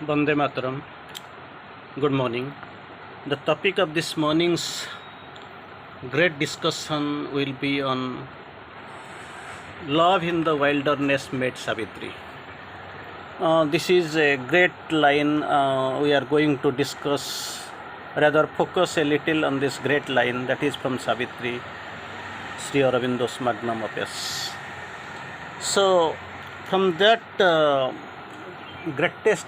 Bande Mataram. Good morning. The topic of this morning's great discussion will be on love in the wilderness made Savitri. This is a great line we are going to discuss, rather focus a little on this great line that is from Savitri, Sri Aurobindo's magnum opus. So, from that greatest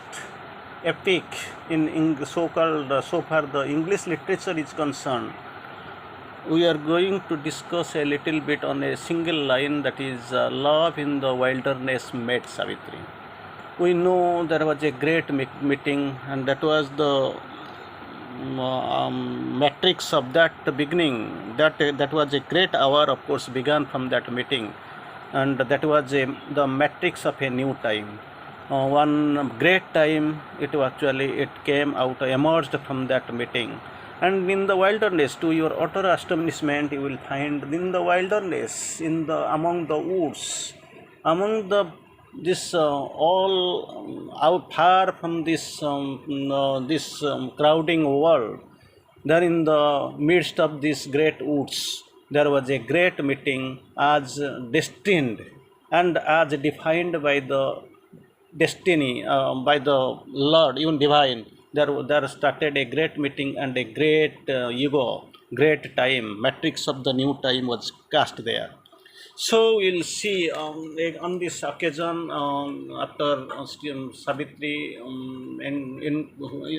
epic in so-called so far the English literature is concerned, we are going to discuss a little bit on a single line that is love in the wilderness made Savitri. We know there was a great meeting, and that was the matrix of that beginning. That was a great hour, of course, began from that meeting, and that was the matrix of a new time. One great time it came out, emerged from that meeting. And in the wilderness, to your utter astonishment, you will find in the wilderness, among the woods, among this all out far from this crowding world, there in the midst of these great woods, there was a great meeting as destined and as defined by the destiny, by the Lord, even divine. There started a great meeting, and a great great time, matrix of the new time was cast there. So we'll see on this occasion, after Savitri,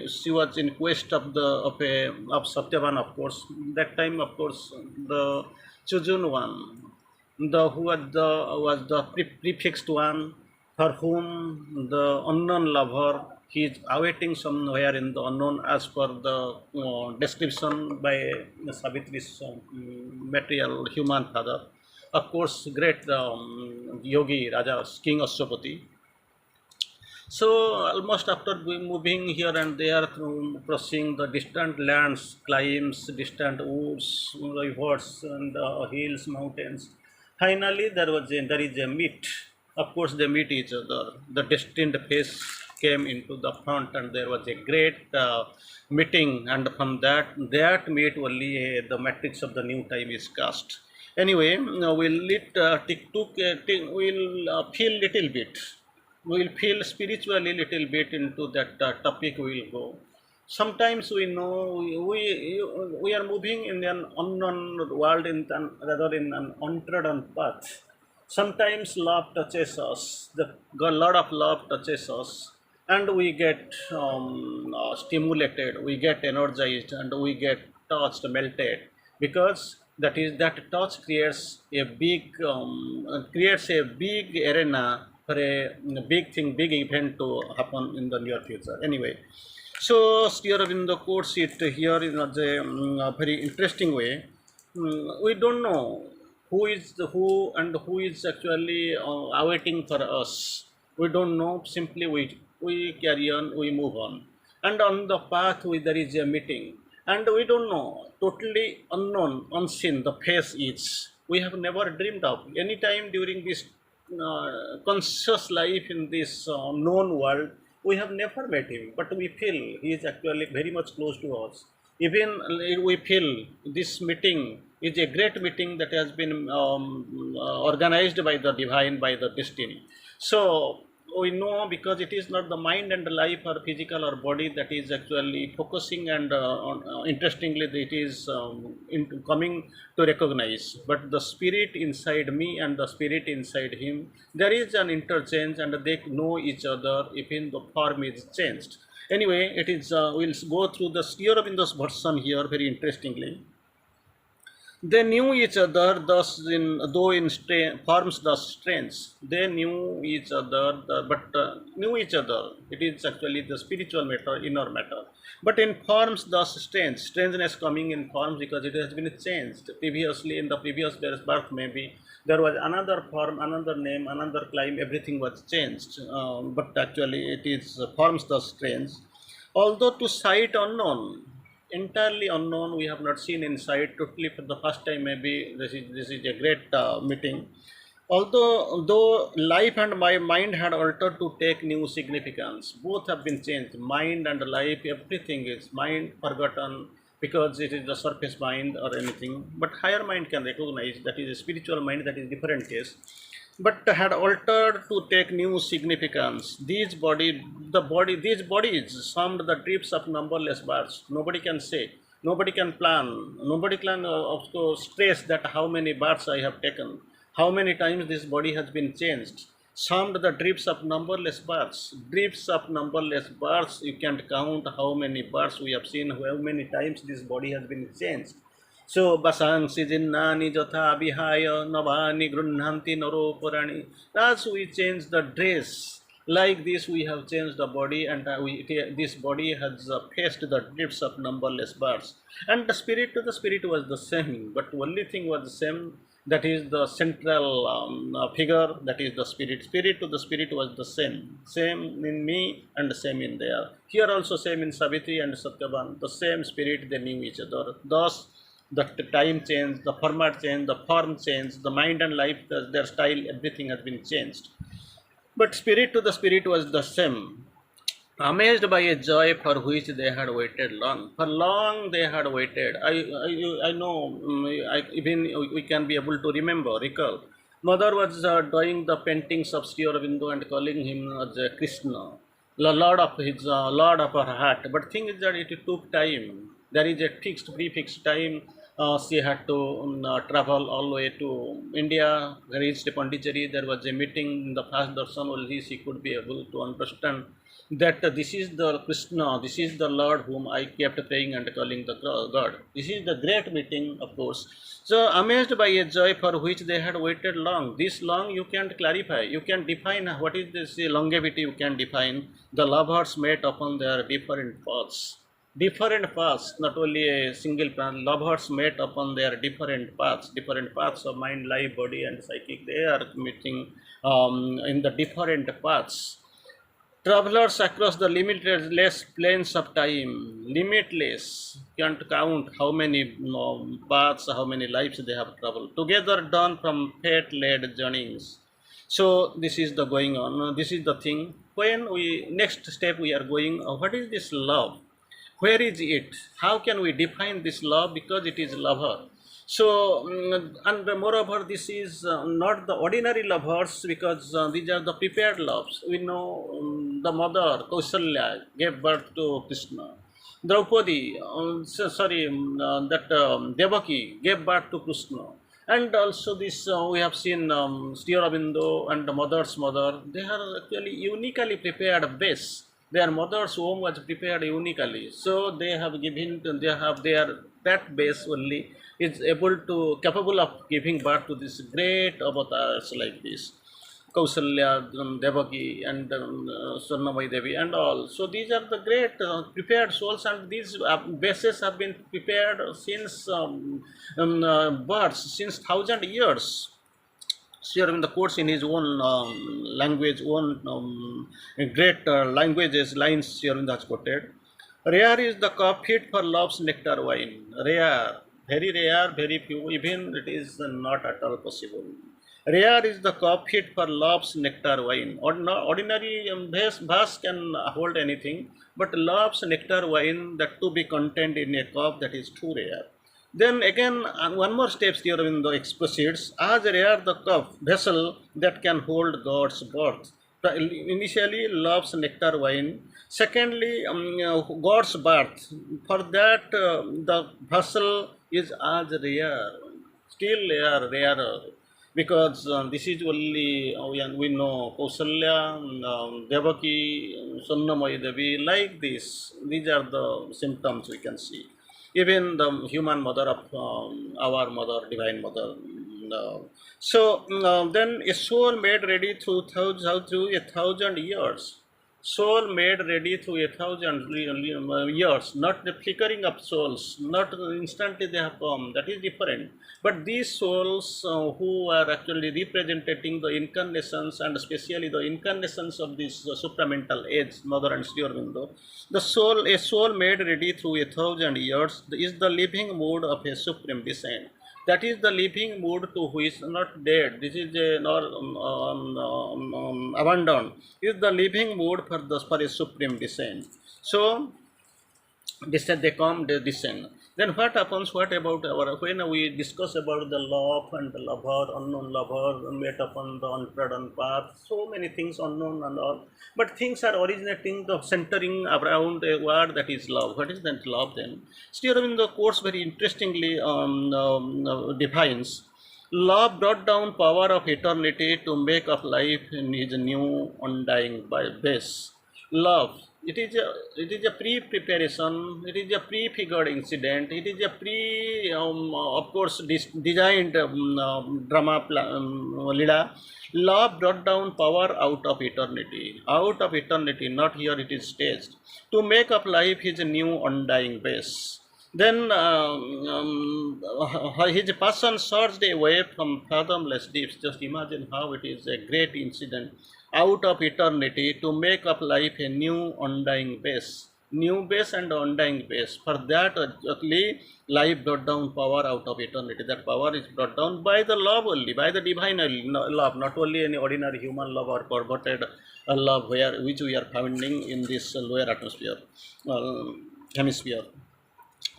she was in quest of Satyavan, of course. That time, of course, the chosen one, the who was the prefixed one, for whom the unknown lover, he is awaiting somewhere in the unknown, as per the description by Savitri's material human father. Of course, great yogi, Raja, King Ashwapati. So, almost after moving here and there, through crossing the distant lands, climbs, distant woods, rivers, and hills, mountains, finally there is a meet. Of course, they meet each other. The destined face came into the front, and there was a great meeting. And from that meet only the matrix of the new time is cast. Anyway, we'll feel little bit. We'll feel spiritually little bit into that topic. We'll go. Sometimes we know we are moving in an unknown world, rather in an untrodden path. Sometimes love touches us. The lot of love touches us, and we get stimulated. We get energized, and we get touched, melted, because that touch creates a big arena for a big thing, big event to happen in the near future. Anyway, so Sri Aurobindo quotes it here in a very interesting way. We don't know who and who is actually awaiting for us. We don't know. Simply we carry on, we move on, and on the path there is a meeting, and we don't know, totally unknown, unseen. The face is. We have never dreamed of any time during this conscious life in this known world. We have never met him, but we feel he is actually very much close to us. Even we feel this meeting is a great meeting that has been organized by the divine, by the destiny. So we know, because it is not the mind and the life or physical or body that is actually focusing, and interestingly it is coming to recognize, but the spirit inside me and the spirit inside him, there is an interchange, and they know each other even the form is changed. Anyway, it is we'll go through the Sri Aurobindo's version here very interestingly. They knew each other, though in forms thus strange. They knew each other, but knew each other. It is actually the spiritual matter, inner matter. But in forms thus strange, strangeness coming in forms because it has been changed. Previously, in the previous birth, maybe there was another form, another name, another climb. Everything was changed. But actually, it is forms thus strange. Although to sight unknown, entirely unknown, we have not seen inside, totally for the first time. Maybe this is a great meeting. Though life and my mind had altered to take new significance, both have been changed. Mind and life, everything is mind forgotten because it is the surface mind or anything. But higher mind can recognize that is a spiritual mind, that is different case. But had altered to take new significance. These bodies summed the drifts of numberless births. Nobody can say, nobody can plan, nobody can also stress that how many births I have taken, how many times this body has been changed. Summed the drifts of numberless births. Drifts of numberless births, you can't count how many births we have seen, how many times this body has been changed. So basansi jinnani jatha vihaya navani grunhanti naropurani. As we change the dress, like this we have changed the body, and this body has faced the drifts of numberless births. And the spirit to the spirit was the same, but only thing was the same, that is the central figure, that is the spirit. Spirit to the spirit was the same in me and the same in there. Here also same in Savitri and Satyavan, the same spirit, they knew each other. Thus the time change, the format change, the form change, the mind and life, their style, everything has been changed. But spirit to the spirit was the same, amazed by a joy for which they had waited long. For long they had waited. I know, even we can be able to remember, recall. Mother was doing the paintings of Sri Aurobindo and calling him as Krishna, the Lord of his Lord of her heart. But thing is that it took time. There is a prefixed time. She had to travel all the way to India, reached Pondicherry. There was a meeting in the first darshan, only she could be able to understand that this is the Krishna, this is the Lord whom I kept praying and calling the God. This is the great meeting, of course. So, amazed by a joy for which they had waited long. This long you can't clarify, you can define what is this longevity, you can define. The lovers met upon their different paths. Different paths, not only a single path. Lovers met upon their different paths of mind, life, body, and psychic. They are meeting in the different paths. Travelers across the limitless plains of time, limitless, can't count how many paths, how many lives they have traveled. Together done from fate-led journeys. So this is the going on. This is the thing. When we next step we are going, what is this love? Where is it? How can we define this love? Because it is lover. So, and moreover, this is not the ordinary lovers, because these are the prepared loves. We know the mother, Kausalya, gave birth to Krishna. Draupadi, that Devaki gave birth to Krishna. And also this, we have seen Sri Aurobindo and the mother's mother, they are actually uniquely prepared base. Their mother's womb was prepared uniquely. So they have given, they have their, that base only is capable of giving birth to this great avatars like this. Kausalya, Devaki, and Swarnamai Devi, and all. So these are the great prepared souls, and these bases have been prepared since birth, since 1,000 years. Sharing the quotes in his own language, own great languages, lines Sharing has quoted. Rare is the cup fit for love's nectar wine. Rare, very rare, very few, even it is not at all possible. Rare is the cup fit for love's nectar wine. Ordinary vase can hold anything, but love's nectar wine, that to be contained in a cup, that is too rare. Then again, one more step here in the proceeds, as rare the cup vessel that can hold God's birth. Initially, love's nectar wine. Secondly, God's birth. For that, the vessel is as rare, still rarer, because this is only, we know Kausalya, Devaki, Swarnamai Devi, like this. These are the symptoms we can see. Even the human mother of our mother, divine mother. Then a soul made ready through 1,000 years. Soul made ready through 1,000 years, not the flickering of souls, not instantly they have come, that is different. But these souls who are actually representing the incarnations, and especially the incarnations of this supramental age, Mother and Sri Aurobindo, a soul made ready through 1,000 years, is the living mood of a supreme descent. That is the living mood to which not dead. This is a not abandoned. Is the living mood for a supreme descent. So descent they come they descend. Then what happens, what about our, when we discuss about the love and the lover, unknown lover, met upon the untrodden path, so many things unknown and all, but things are originating the centering around a word that is love. What is that love then? Sri Aurobindo course very interestingly defines love brought down power of eternity to make of life in his new undying base. Love, it is a pre-preparation, it is a prefigured incident, it is a of course designed lila. Love brought down power out of eternity, not here it is staged, to make of life his new undying base. Then his passion surged away from fathomless deeps. Just imagine how it is a great incident out of eternity to make up life a new undying base. New base and undying base. For that, exactly, life brought down power out of eternity. That power is brought down by the love only, by the divine love, not only any ordinary human love or perverted love which we are finding in this lower atmosphere, hemisphere.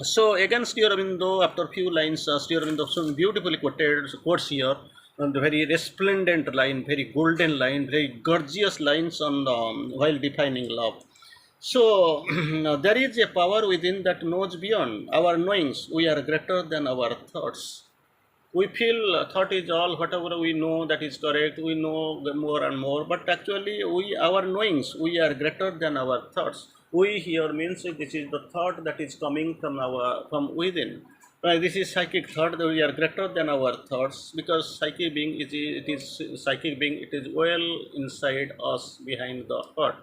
So again, Sri Aurobindo, after a few lines, Sri Aurobindo so beautifully quotes here, and very resplendent line, very golden line, very gorgeous lines on while defining love. So there is a power within that knows beyond our knowings. We are greater than our thoughts. We feel thought is all, whatever we know that is correct, we know more and more, but actually our knowings, we are greater than our thoughts. We here means this is the thought that is coming from within. This is psychic thought, that we are greater than our thoughts, because psychic being it is psychic being, it is well inside us behind the heart.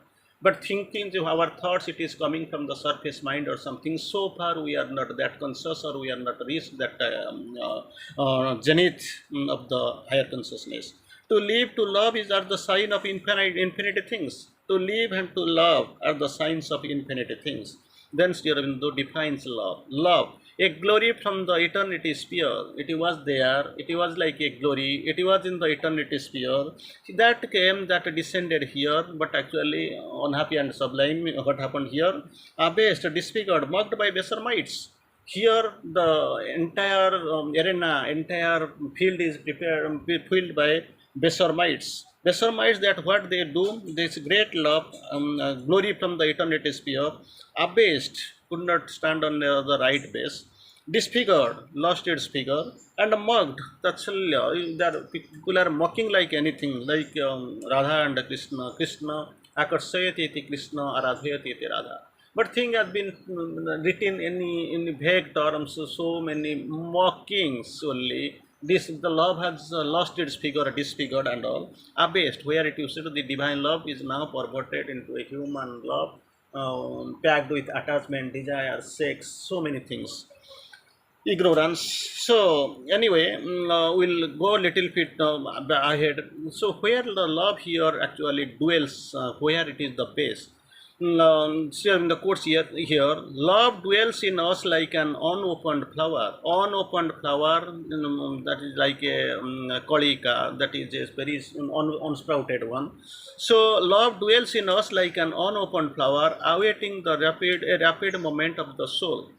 But thinking of our thoughts, it is coming from the surface mind or something. So far, we are not that conscious, or we are not reached that zenith of the higher consciousness. To live, to love are the sign of infinite things. To live and to love are the signs of infinite things. Then Sri Aurobindo defines love. Love, a glory from the eternity sphere. It was there, it was like a glory, it was in the eternity sphere. That came, that descended here, but actually unhappy and sublime. What happened here? Abased, disfigured, mocked by baser mites. Here the entire arena, entire field is filled by baser mites. Baser mites, that what they do, this great love, glory from the eternity sphere, abased, could not stand on the right base, disfigured, lost its figure, and mocked. That people are mocking like anything, like Radha and Krishna. Krishna, akarsayati iti Krishna, aradhayati iti Radha. But thing has been written in vague terms, so many mockings only. The love has lost its figure, disfigured and all, abased. Where it used to the divine love is now perverted into a human love, packed with attachment, desire, sex, so many things, ignorance. So anyway, we'll go a little bit ahead. So where the love here actually dwells, where it is the base. So in the course here, love dwells in us like an unopened flower. Unopened flower, that is like a kolika, that is a very unsprouted one. So love dwells in us like an unopened flower, awaiting the rapid moment of the soul.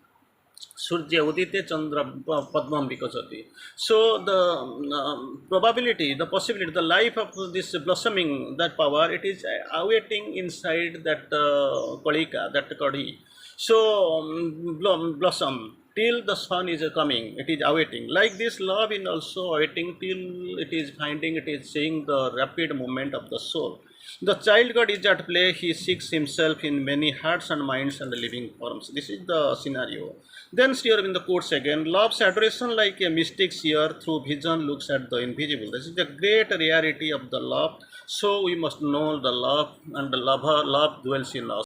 Surya Udite Chandra Padmam Vikasati. So the probability, the possibility, the life of this blossoming, that power, it is awaiting inside that Kalika, that Kadi. So blossom till the sun is coming, it is awaiting. Like this, love is also awaiting till it is finding, it is seeing the rapid movement of the soul. The child God is at play, he seeks himself in many hearts and minds and living forms. This is the scenario. Then Sri Aurobindo quotes again, love's adoration like a mystic seer through vision looks at the invisible. This is the great rarity of the love. So we must know the love, and the love dwells in us.